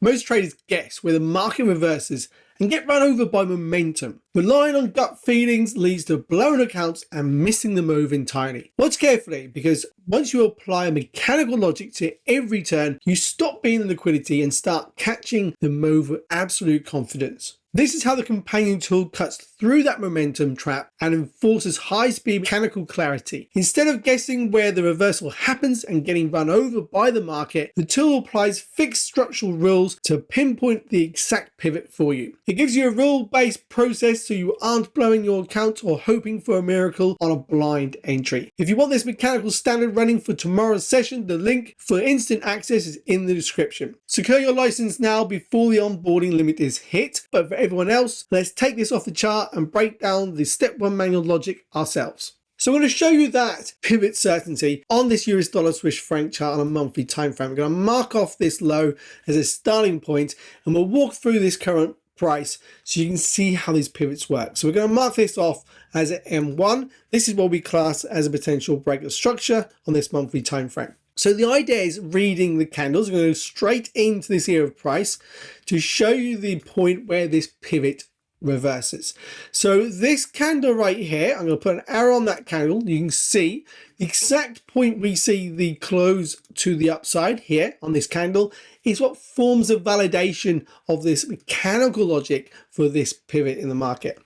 Most traders guess where the market reverses and get run over by momentum. Relying on gut feelings leads to blown accounts and missing the move entirely. Watch carefully, because once you apply a mechanical logic to every turn, you stop being in liquidity and start catching the move with absolute confidence. This is how the companion tool cuts through that momentum trap and enforces high-speed mechanical clarity. Instead of guessing where the reversal happens and getting run over by the market, the tool applies fixed structural rules to pinpoint the exact pivot for you. It gives you a rule-based process so you aren't blowing your account or hoping for a miracle on a blind entry. If you want this mechanical standard running for tomorrow's session, the link for instant access is in the description. Secure your license now before the onboarding limit is hit, but for everyone else, let's take this off the chart and break down the step 1 manual logic ourselves. So I'm going to show you that pivot certainty on this US dollar Swiss franc chart on a monthly time frame. I'm going to mark off this low as a starting point, and we'll walk through this current price so you can see how these pivots work. So we're going to mark this off as an M1. This is what we class as a potential breaker structure on this monthly time frame. So the idea is reading the candles. We're going to go straight into this area of price to show you the point where this pivot reverses. So this candle right here, I'm going to put an arrow on that candle. You can see the exact point we see the close to the upside here on this candle is what forms a validation of this mechanical logic for this pivot in the market.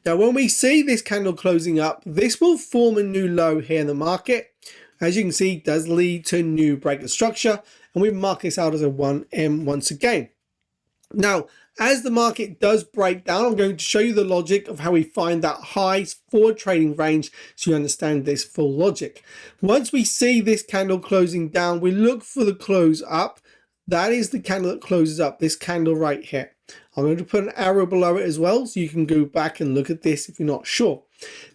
Now, when we see this candle closing up, this will form a new low here in the market. As you can see, it does lead to a new breaker structure, and we've marked this out as a 1M once again. Now, as the market does break down, I'm going to show you the logic of how we find that high forward trading range so you understand this full logic. Once we see this candle closing down, we look for the close up. That is the candle that closes up, this candle right here. I'm going to put an arrow below it as well so you can go back and look at this if you're not sure.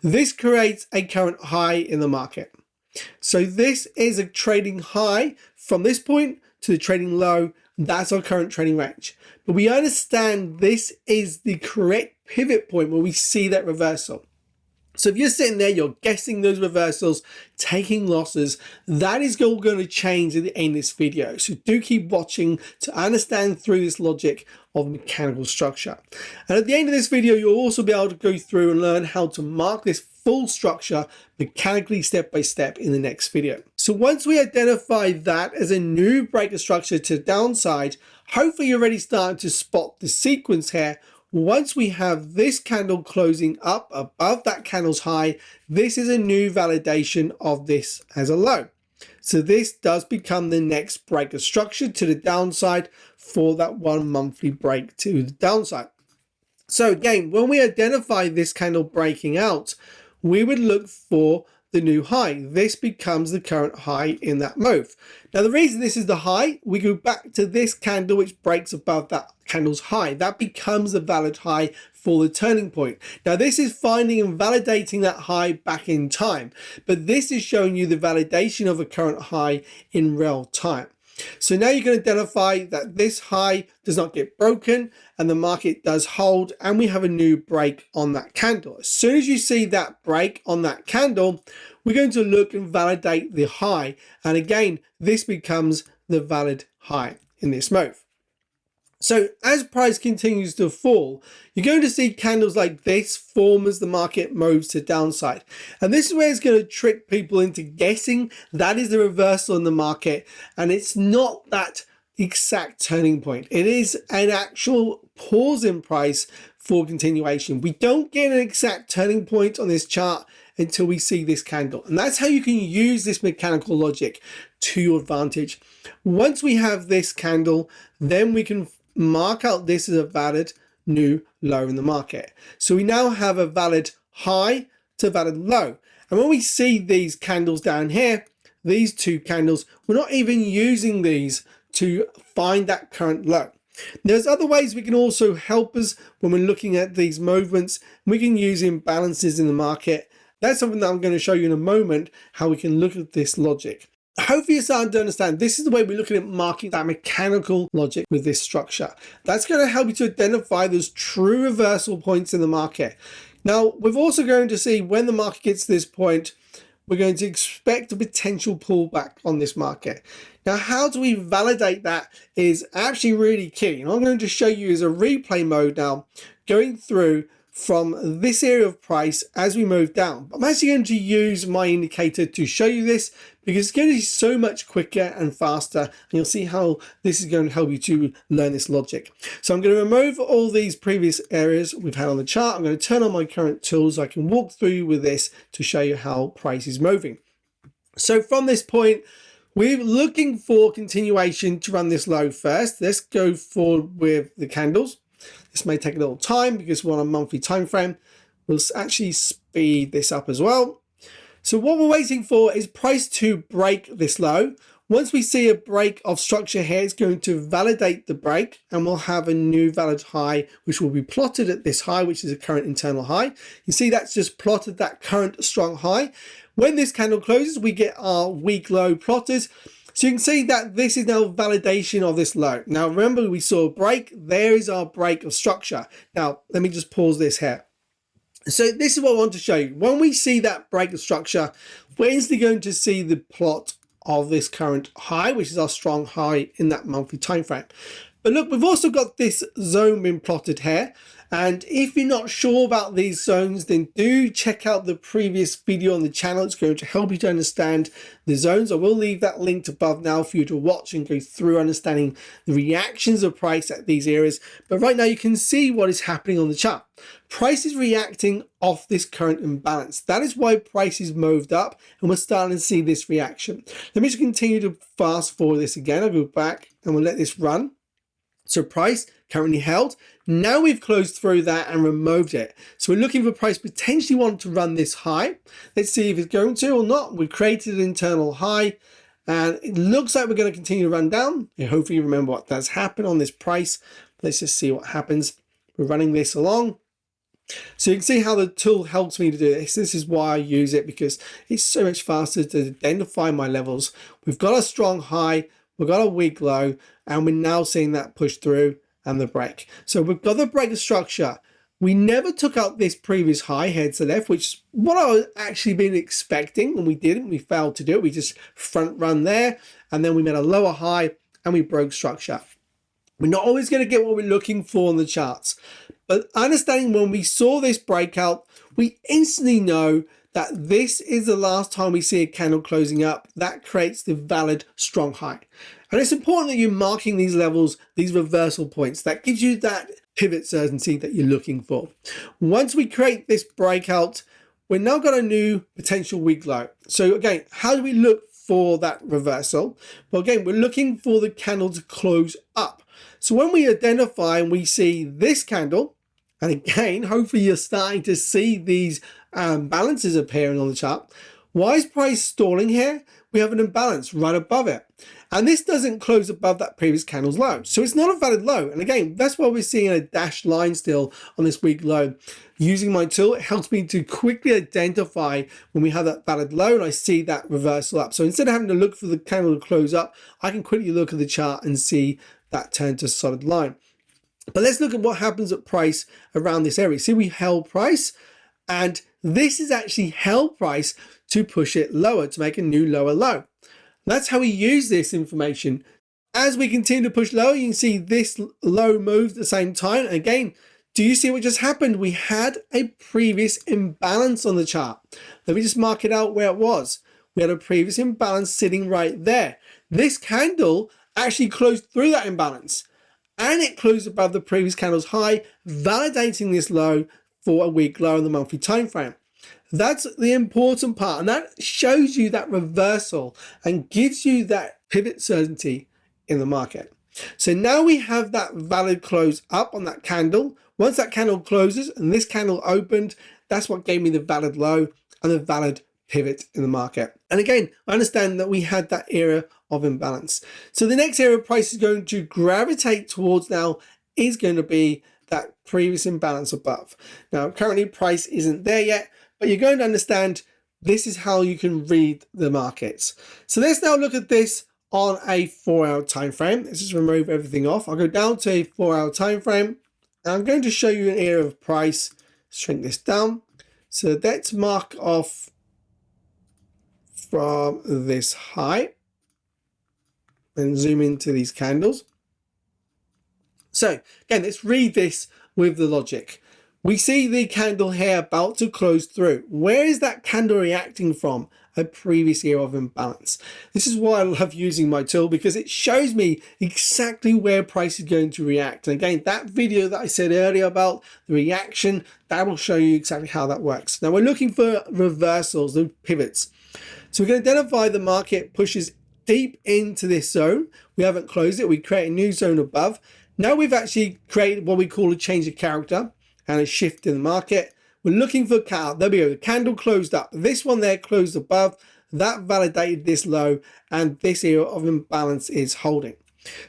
This creates a current high in the market. So this is a trading high from this point to the trading low. That's our current trading range. But we understand this is the correct pivot point where we see that reversal. So if you're sitting there, you're guessing those reversals, taking losses, that is all going to change at the end of this video. So do keep watching to understand through this logic of mechanical structure. And at the end of this video, you'll also be able to go through and learn how to mark this full structure mechanically step by step in the next video. So once we identify that as a new breaker structure to the downside, hopefully you're already starting to spot the sequence here. Once we have this candle closing up above that candle's high, this is a new validation of this as a low. So this does become the next breaker structure to the downside for that 1 monthly break to the downside. So again, when we identify this candle breaking out, we would look for the new high. This becomes the current high in that move. Now, the reason this is the high, we go back to this candle which breaks above that candle's high. That becomes a valid high for the turning point. Now, this is finding and validating that high back in time, but this is showing you the validation of a current high in real time. So now you can identify that this high does not get broken and the market does hold, and we have a new break on that candle. As soon as you see that break on that candle, we're going to look and validate the high. And again, this becomes the valid high in this move. So as price continues to fall, you're going to see candles like this form as the market moves to downside. And this is where it's going to trick people into guessing that is the reversal in the market. And it's not that exact turning point. It is an actual pause in price for continuation. We don't get an exact turning point on this chart until we see this candle. And that's how you can use this mechanical logic to your advantage. Once we have this candle, then we can mark out this as a valid new low in the market. So we now have a valid high to valid low. And when we see these candles down here, these two candles, we're not even using these to find that current low. There's other ways we can also help us when we're looking at these movements. We can use imbalances in the market. That's something that I'm going to show you in a moment, how we can look at this logic. Hopefully you're starting to understand this is the way we're looking at marking that mechanical logic with this structure. That's going to help you to identify those true reversal points in the market. Now, we're also going to see when the market gets to this point, we're going to expect a potential pullback on this market. Now, how do we validate that is actually really key. And I'm going to show you as a replay mode now, going through from this area of price as we move down. I'm actually going to use my indicator to show you this because it's going to be so much quicker and faster, and you'll see how this is going to help you to learn this logic. So I'm going to remove all these previous areas we've had on the chart. I'm going to turn on my current tools so I can walk through with this to show you how price is moving. So from this point, we're looking for continuation to run this low first. Let's go forward with the candles. This may take a little time because we're on a monthly time frame. We'll actually speed this up as well. So what we're waiting for is price to break this low. Once we see a break of structure here, it's going to validate the break, and we'll have a new valid high, which will be plotted at this high, which is a current internal high. You see that's just plotted that current strong high. When this candle closes, we get our weak low plotted. So you can see that this is now validation of this low. Now remember, we saw a break. There is our break of structure. Now let me just pause this here. So this is what I want to show you. When we see that break of structure, we're instantly going to see the plot of this current high, which is our strong high in that monthly time frame. But look, we've also got this zone being plotted here. And if you're not sure about these zones, then do check out the previous video on the channel. It's going to help you to understand the zones. I will leave that linked above now for you to watch and go through understanding the reactions of price at these areas. But right now you can see what is happening on the chart. Price is reacting off this current imbalance. That is why price is moved up, and we're starting to see this reaction. Let me just continue to fast forward this again. I'll go back and we'll let this run. So price currently held. Now we've closed through that and removed it. So we're looking for price potentially want to run this high. Let's see if it's going to or not. We've created an internal high, and it looks like we're going to continue to run down. And hopefully you remember what does happen on this price. Let's just see what happens. We're running this along. So you can see how the tool helps me to do this. This is why I use it, because it's so much faster to identify my levels. We've got a strong high, we've got a weak low, and we're now seeing that push through and the break. So we've got the break of structure. We never took out this previous high here to the left, which is what I was actually been expecting, and we didn't. We failed to do it. We just front run there, and then we made a lower high and we broke structure. We're not always going to get what we're looking for on the charts, but understanding when we saw this breakout, we instantly know that this is the last time we see a candle closing up. That creates the valid strong high. And it's important that you're marking these levels, these reversal points. That gives you that pivot certainty that you're looking for. Once we create this breakout, we've now got a new potential weak low. So again, how do we look for that reversal? Well, again, we're looking for the candle to close up. So when we identify and we see this candle, and again, hopefully you're starting to see these balances appearing on the chart. Why is price stalling here? We have an imbalance right above it. And this doesn't close above that previous candle's low. So it's not a valid low. And again, that's why we're seeing a dashed line still on this weak low. Using my tool, it helps me to quickly identify when we have that valid low and I see that reversal up. So instead of having to look for the candle to close up, I can quickly look at the chart and see that turn to solid line. But let's look at what happens at price around this area. See, we held price, and this is actually held price to push it lower, to make a new lower low. That's how we use this information. As we continue to push lower, you can see this low move at the same time. And again, do you see what just happened? We had a previous imbalance on the chart. Let me just mark it out where it was. We had a previous imbalance sitting right there. This candle actually closed through that imbalance, and it closed above the previous candle's high, validating this low for a week low in the monthly time frame. That's the important part, and that shows you that reversal and gives you that pivot certainty in the market. So now we have that valid close up on that candle. Once that candle closes and this candle opened, that's what gave me the valid low and the valid pivot in the market. And again, I understand that we had that era of imbalance. So the next area of price is going to gravitate towards now is going to be that previous imbalance above. Now, currently price isn't there yet, but you're going to understand this is how you can read the markets. So let's now look at this on a 4-hour time frame. Let's just remove everything off. I'll go down to a 4-hour time frame. And I'm going to show you an area of price. Shrink this down. So let's mark off from this high and zoom into these candles. So again, let's read this with the logic. We see the candle here about to close through. Where is that candle reacting from? A previous area of imbalance. This is why I love using my tool, because it shows me exactly where price is going to react. And again, that video that I said earlier about the reaction, that will show you exactly how that works. Now we're looking for reversals, the pivots. So we can identify the market pushes deep into this zone. We haven't closed it. We create a new zone above. Now we've actually created what we call a change of character and a shift in the market. We're looking for there we go, the candle closed up. This one there closed above, that validated this low, and this area of imbalance is holding.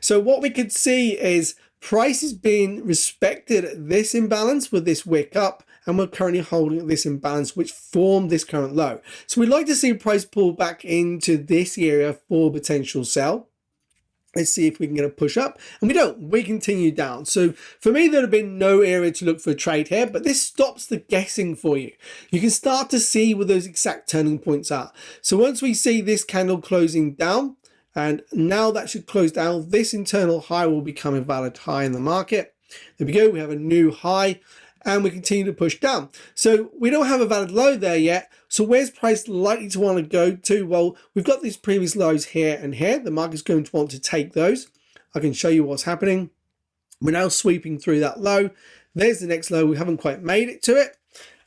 So what we could see is price is being respected at this imbalance with this wick up, and we're currently holding this imbalance which formed this current low. So we'd like to see price pull back into this area for potential sell. Let's see if we can get a push up, and we don't, we continue down. So for me, there'd have been no area to look for a trade here, but this stops the guessing for you. You can start to see where those exact turning points are. So once we see this candle closing down, and now that should close down, this internal high will become a valid high in the market. There we go, we have a new high, and we continue to push down. So we don't have a valid low there yet. So where's price likely to want to go to? Well, we've got these previous lows here and here. The market's going to want to take those. I can show you what's happening. We're now sweeping through that low. There's the next low. We haven't quite made it to it.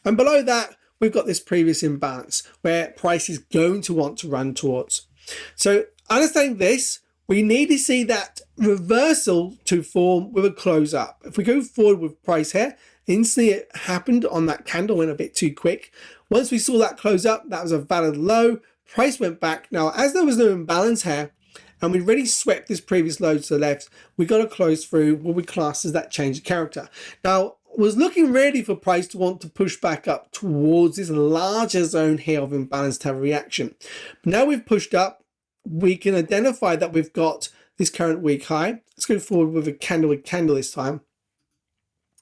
And below that, we've got this previous imbalance where price is going to want to run towards. So understanding this, we need to see that reversal to form with a close up. If we go forward with price here, instantly it happened on that candle, went a bit too quick. Once we saw that close up, that was a valid low. Price went back. Now, as there was no imbalance here, and we already swept this previous low to the left, we got to close through what we class as that change of character. Now, was looking ready for price to want to push back up towards this larger zone here of imbalance to have a reaction. But now we've pushed up, we can identify that we've got this current week high. Let's go forward with a candle this time.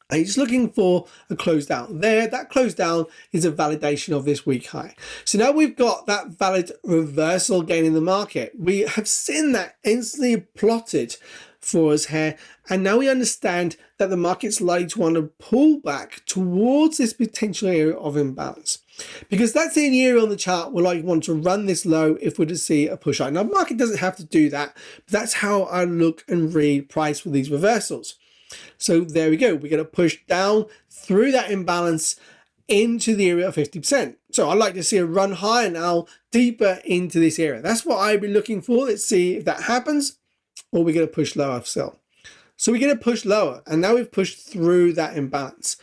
And you're just looking for a close down. There, that close down is a validation of this week high. So now we've got that valid reversal gain in the market. We have seen that instantly plotted for us here. And now we understand that the market's likely to want to pull back towards this potential area of imbalance. Because that's the area on the chart we're likely want to run this low if we're to see a push out. Now, the market doesn't have to do that, but that's how I look and read price with these reversals. So there we go. We're going to push down through that imbalance into the area of 50%. So I'd like to see a run higher now deeper into this area. That's what I'd be looking for. Let's see if that happens, or we're going to push lower still. So we're going to push lower, and now we've pushed through that imbalance.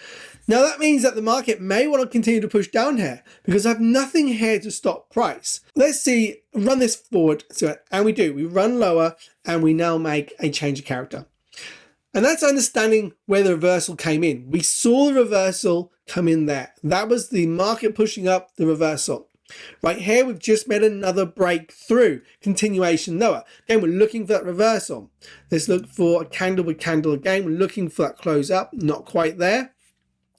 Now that means that the market may want to continue to push down here because I have nothing here to stop price. Let's see, run this forward, and we do. We run lower, and we now make a change of character. And that's understanding where the reversal came in. We saw the reversal come in there. That was the market pushing up the reversal. Right here, we've just made another breakthrough, continuation lower. Again, we're looking for that reversal. Let's look for a candle with candle again. We're looking for that close up, not quite there.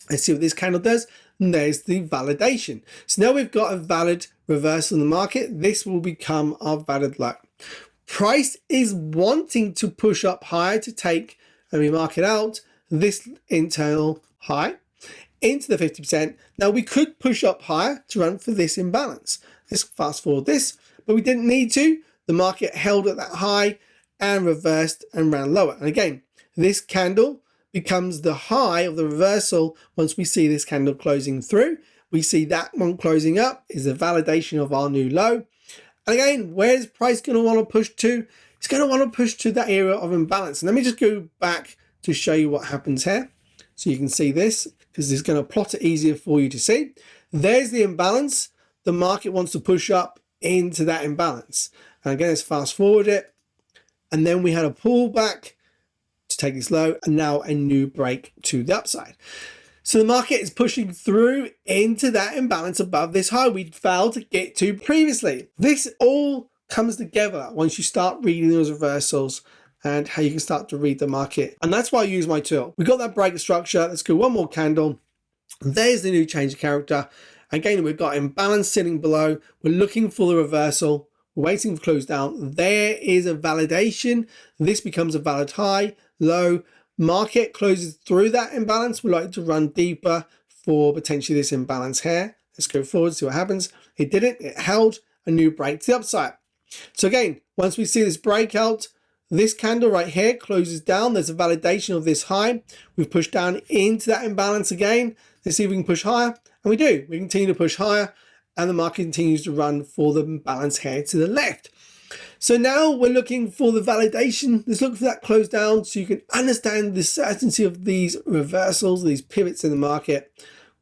Let's see what this candle does. And there's the validation. So now we've got a valid reversal in the market. This will become our valid low. Price is wanting to push up higher to take, and we mark it out, this internal high into the 50%. Now we could push up higher to run for this imbalance. Let's fast forward this, but we didn't need to. The market held at that high and reversed and ran lower. And again, this candle becomes the high of the reversal. Once we see this candle closing through, we see that one closing up is a validation of our new low. And again, where's price going to want to push to? It's going to want to push to that area of imbalance. And let me just go back to show you what happens here. So you can see this, because it's going to plot it easier for you to see. There's the imbalance. The market wants to push up into that imbalance. And again, let's fast forward it. And then we had a pullback to take this low, and now a new break to the upside. So the market is pushing through into that imbalance above this high we'd failed to get to previously. This all comes together once you start reading those reversals and how you can start to read the market. And that's why I use my tool. We got that break structure. Let's go one more candle. There's the new change of character. Again, we've got imbalance sitting below. We're looking for the reversal. We're waiting for close down. There is a validation. This becomes a valid high, low. Market closes through that imbalance. We like to run deeper for potentially this imbalance here. Let's go forward, see what happens. It didn't. It held a new break to the upside. So again, once we see this breakout, this candle right here closes down. There's a validation of this high. We've pushed down into that imbalance again. Let's see if we can push higher. And we do. We continue to push higher, and the market continues to run for the imbalance here to the left. So now we're looking for the validation. Let's look for that close down so you can understand the certainty of these reversals, these pivots in the market.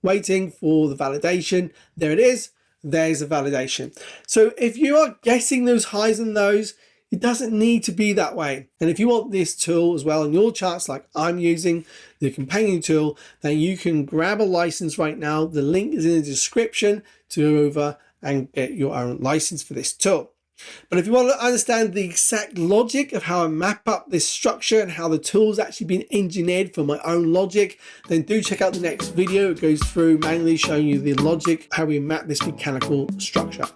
Waiting for the validation. There it is. There's the validation. So if you are guessing those highs and lows, it doesn't need to be that way. And if you want this tool as well in your charts, like I'm using the companion tool, then you can grab a license right now. The link is in the description to go over and get your own license for this tool. But if you want to understand the exact logic of how I map up this structure and how the tool's actually been engineered for my own logic, then do check out the next video. It goes through manually showing you the logic, how we map this mechanical structure.